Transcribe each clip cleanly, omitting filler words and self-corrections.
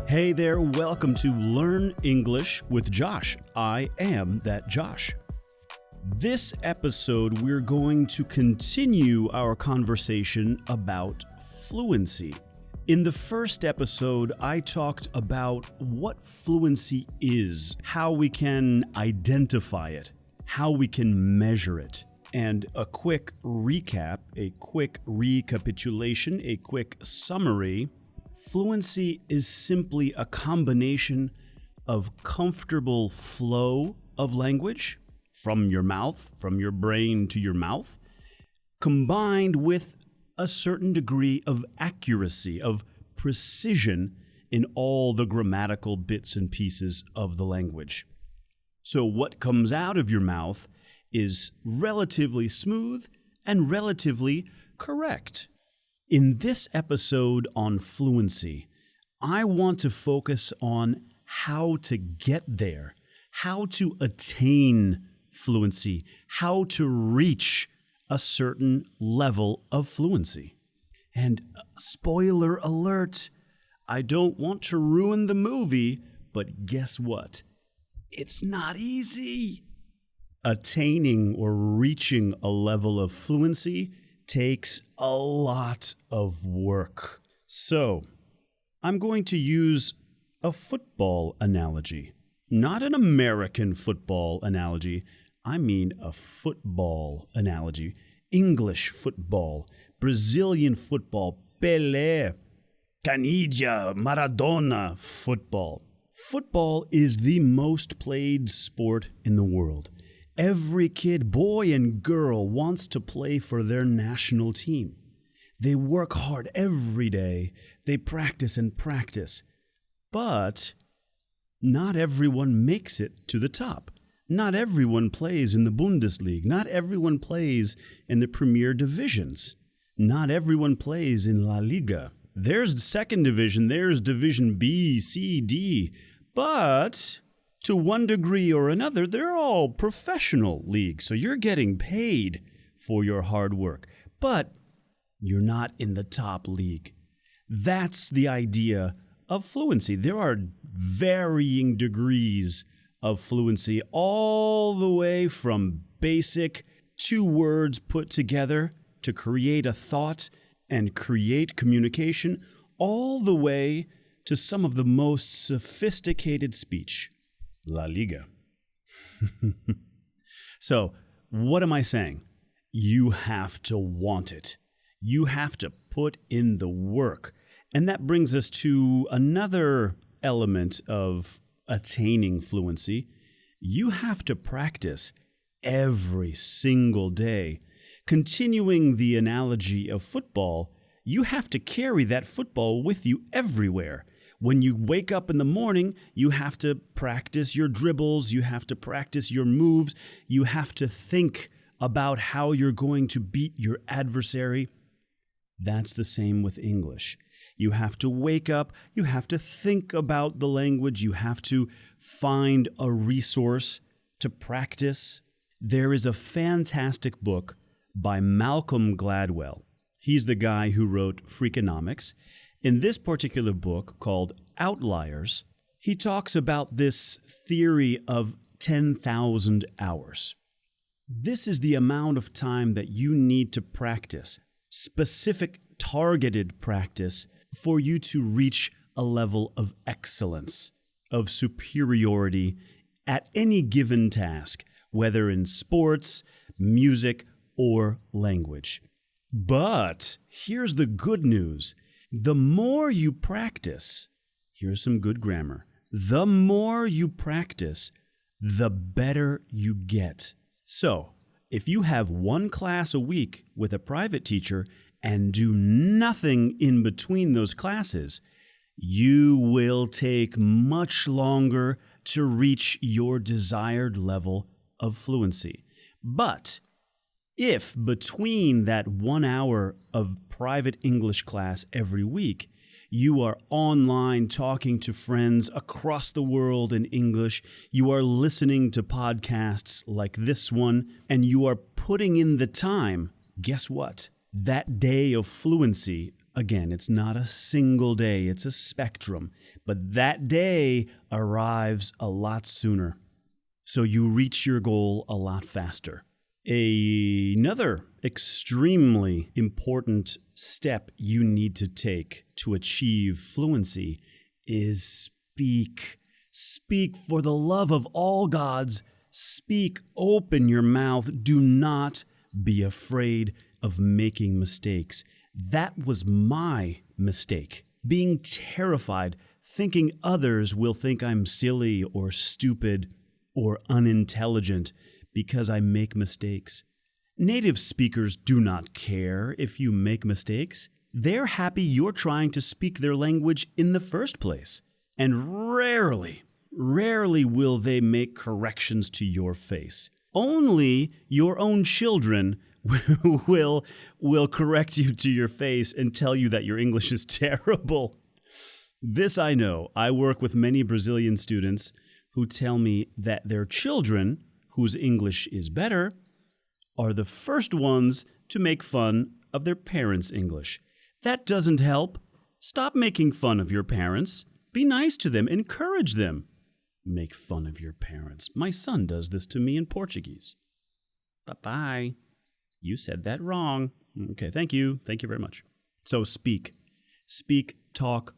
Hey there, welcome to Learn English with Josh. I am that Josh. This episode, we're going to continue our conversation about fluency. In the first episode, I talked about what fluency is, how we can identify it, how we can measure it. And a quick recap, a quick recapitulation, a quick summary. Fluency is simply a combination of comfortable flow of language from your mouth, from your brain to your mouth, combined with a certain degree of accuracy, of precision in all the grammatical bits and pieces of the language. So what comes out of your mouth is relatively smooth and relatively correct. In this episode on fluency, I want to focus on how to get there, how to attain fluency, how to reach a certain level of fluency. And spoiler alert, I don't want to ruin the movie, but guess what? It's not easy. Attaining or reaching a level of fluency takes a lot of work. So, I'm going to use a football analogy. Not an American football analogy. I mean a football analogy. English football, Brazilian football, Pelé, Canija, Maradona football. Football is the most played sport in the world. Every kid, boy and girl, wants to play for their national team. They work hard every day. They practice and practice. But not everyone makes it to the top. Not everyone plays in the Bundesliga. Not everyone plays in the Premier Divisions. Not everyone plays in La Liga. There's the second division. There's Division B, C, D. But to one degree or another, they're all professional leagues. So you're getting paid for your hard work. But you're not in the top league. That's the idea of fluency. There are varying degrees of fluency, all the way from basic 2 words put together to create a thought and create communication, all the way to some of the most sophisticated speech. La Liga. So, what am I saying? You have to want it. You have to put in the work. And that brings us to another element of attaining fluency. You have to practice every single day. Continuing the analogy of football, you have to carry that football with you everywhere. When you wake up in the morning, you have to practice your dribbles, you have to practice your moves, you have to think about how you're going to beat your adversary. That's the same with English. You have to wake up, you have to think about the language, you have to find a resource to practice. There is a fantastic book by Malcolm Gladwell. He's the guy who wrote Freakonomics. In this particular book called Outliers, he talks about this theory of 10,000 hours. This is the amount of time that you need to practice, specific targeted practice, for you to reach a level of excellence, of superiority at any given task, whether in sports, music, or language. But here's the good news. The more you practice, here's some good grammar, the more you practice, the better you get. So, if you have 1 class a week with a private teacher and do nothing in between those classes, you will take much longer to reach your desired level of fluency. But if between that 1 hour of private English class every week, you are online talking to friends across the world in English, you are listening to podcasts like this one, and you are putting in the time, guess what? That day of fluency, again, it's not a single day, it's a spectrum, But that day arrives a lot sooner, so you reach your goal a lot faster. Another extremely important step you need to take to achieve fluency is speak. Speak for the love of all gods. Speak, open your mouth. Do not be afraid of making mistakes. That was my mistake. Being terrified, thinking others will think I'm silly or stupid or unintelligent because I make mistakes. Native speakers do not care if you make mistakes. They're happy you're trying to speak their language in the first place. And rarely will they make corrections to your face. Only your own children will correct you to your face and tell you that your English is terrible. This I know. I work with many Brazilian students who tell me that their children, whose English is better, are the first ones to make fun of their parents' English. That doesn't help. Stop making fun of your parents. Be nice to them. Encourage them. Make fun of your parents. My son does this to me in Portuguese. Bye-bye. You said that wrong. Okay, thank you. Thank you very much. So speak. Speak, talk,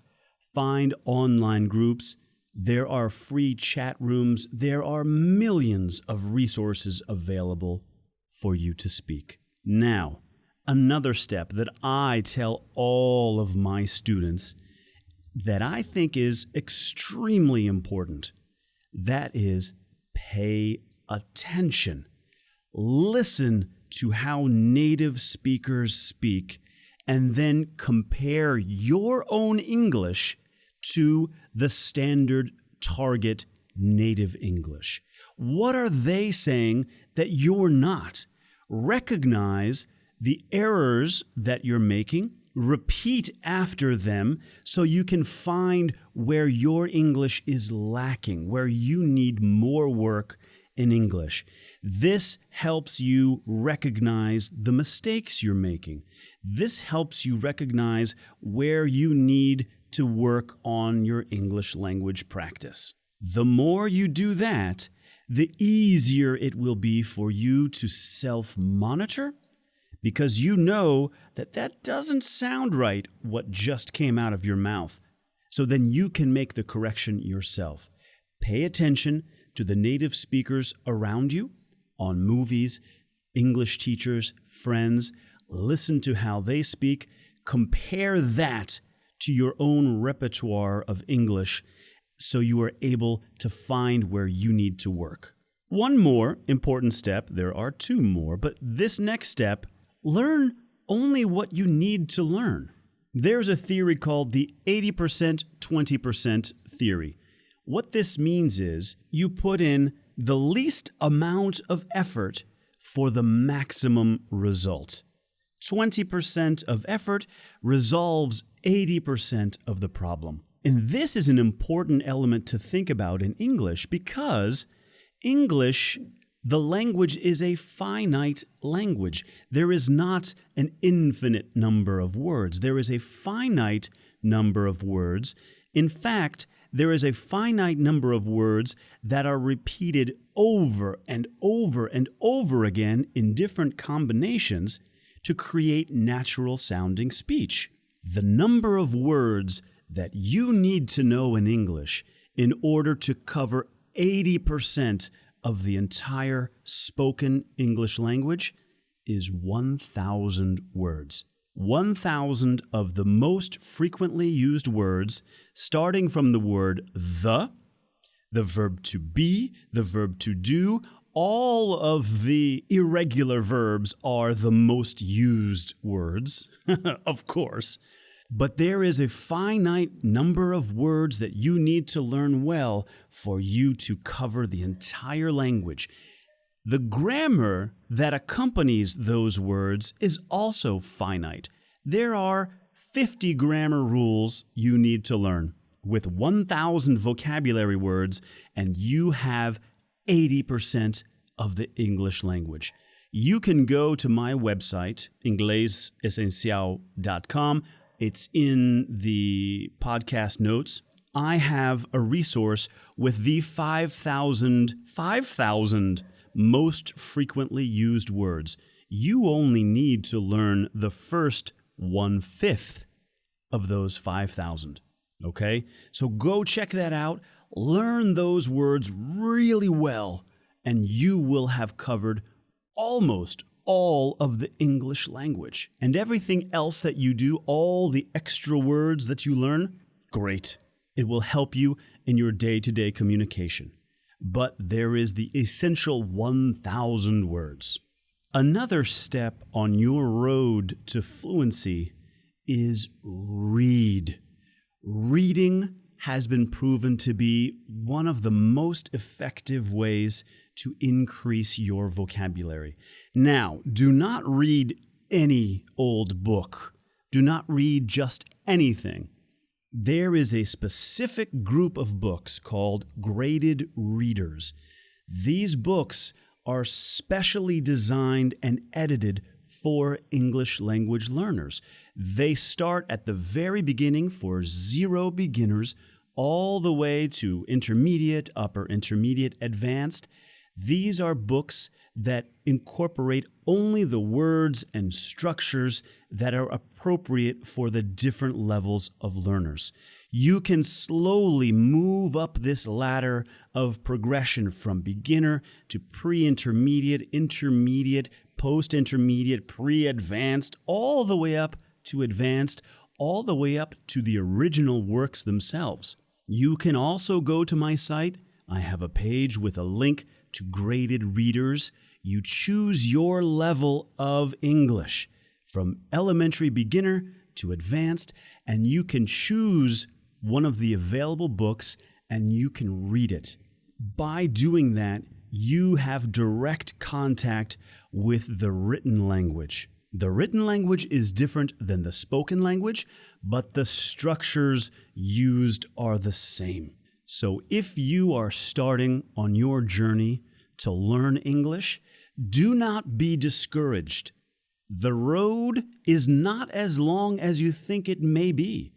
find online groups. There are free chat rooms. There are millions of resources available for you to speak. Now, another step that I tell all of my students that I think is extremely important, that is pay attention. Listen to how native speakers speak and then compare your own English to the standard target native English. What are they saying that you're not? Recognize the errors that you're making, repeat after them so you can find where your English is lacking, where you need more work in English. This helps you recognize the mistakes you're making. This helps you recognize where you need to work on your English language practice. The more you do that, the easier it will be for you to self-monitor, because you know that that doesn't sound right, what just came out of your mouth. So then you can make the correction yourself. Pay attention to the native speakers around you on movies, English teachers, friends. Listen to how they speak. Compare that to your own repertoire of English so you are able to find where you need to work. One more important step, there are two more, but this next step, learn only what you need to learn. There's a theory called the 80% 20% theory. What this means is you put in the least amount of effort for the maximum result. 20% of effort resolves 80% of the problem. And this is an important element to think about in English because English, the language, is a finite language. There is not an infinite number of words. There is a finite number of words. In fact, there is a finite number of words that are repeated over and over and over again in different combinations to create natural sounding speech. The number of words that you need to know in English in order to cover 80% of the entire spoken English language is 1,000 words. 1,000 of the most frequently used words, starting from the word the verb to be, the verb to do. All of the irregular verbs are the most used words, of course. But there is a finite number of words that you need to learn well for you to cover the entire language. The grammar that accompanies those words is also finite. There are 50 grammar rules you need to learn. With 1,000 vocabulary words, and you have 80% of the English language. You can go to my website, Essencial.com. It's in the podcast notes I have a resource with the 5,000 most frequently used words. You only need to learn the first 1/5 of those 5,000. Okay? So go check that out. Learn those words really well, and you will have covered almost all of the English language. And everything else that you do, all the extra words that you learn, great. It will help you in your day-to-day communication. But there is the essential 1,000 words. Another step on your road to fluency is read. Reading has been proven to be one of the most effective ways to increase your vocabulary. Now, do not read any old book. Do not read just anything. There is a specific group of books called graded readers. These books are specially designed and edited for English language learners. They start at the very beginning for zero beginners all the way to intermediate, upper intermediate, advanced. These are books that incorporate only the words and structures that are appropriate for the different levels of learners. You can slowly move up this ladder of progression from beginner to pre-intermediate, intermediate, post-intermediate, pre-advanced, all the way up to advanced, all the way up to the original works themselves. You can also go to my site. I have a page with a link to graded readers. You choose your level of English from elementary beginner to advanced, and you can choose one of the available books and you can read it. By doing that, you have direct contact with the written language. The written language is different than the spoken language, but the structures used are the same. So if you are starting on your journey to learn English, do not be discouraged. The road is not as long as you think it may be,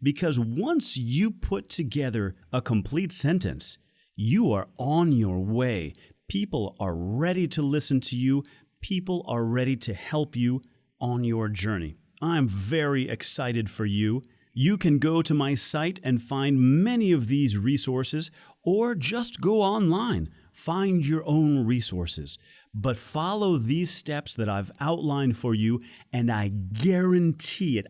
because once you put together a complete sentence, you are on your way. People are ready to listen to you. People are ready to help you on your journey. I'm very excited for you. You can go to my site and find many of these resources, or just go online, find your own resources. But follow these steps that I've outlined for you, and I guarantee it,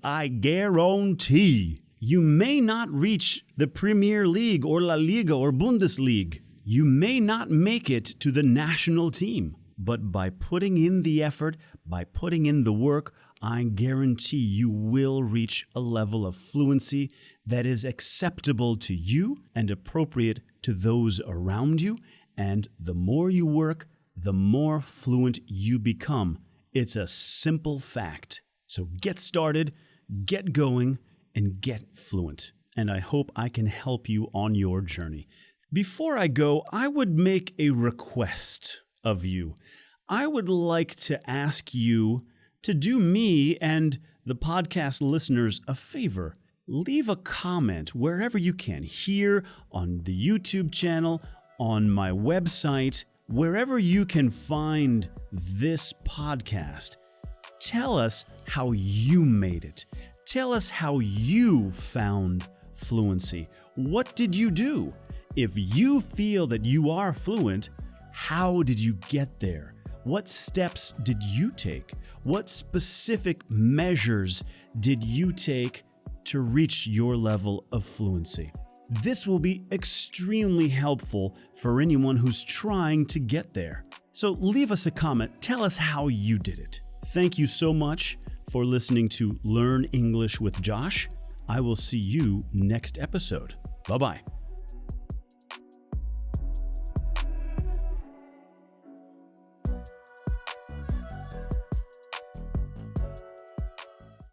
you may not reach the Premier League or La Liga or Bundesliga. You may not make it to the national team, but by putting in the effort, by putting in the work, I guarantee you will reach a level of fluency that is acceptable to you and appropriate to those around you. And the more you work, the more fluent you become. It's a simple fact. So get started, get going, and get fluent. And I hope I can help you on your journey. Before I go, I would make a request of you. I would like to ask you to do me and the podcast listeners a favor. Leave a comment wherever you can, here on the YouTube channel, on my website, wherever you can find this podcast. Tell us how you made it. Tell us how you found fluency. What did you do? If you feel that you are fluent, how did you get there? What steps did you take? What specific measures did you take to reach your level of fluency? This will be extremely helpful for anyone who's trying to get there. So leave us a comment. Tell us how you did it. Thank you so much for listening to Learn English with Josh. I will see you next episode. Bye-bye.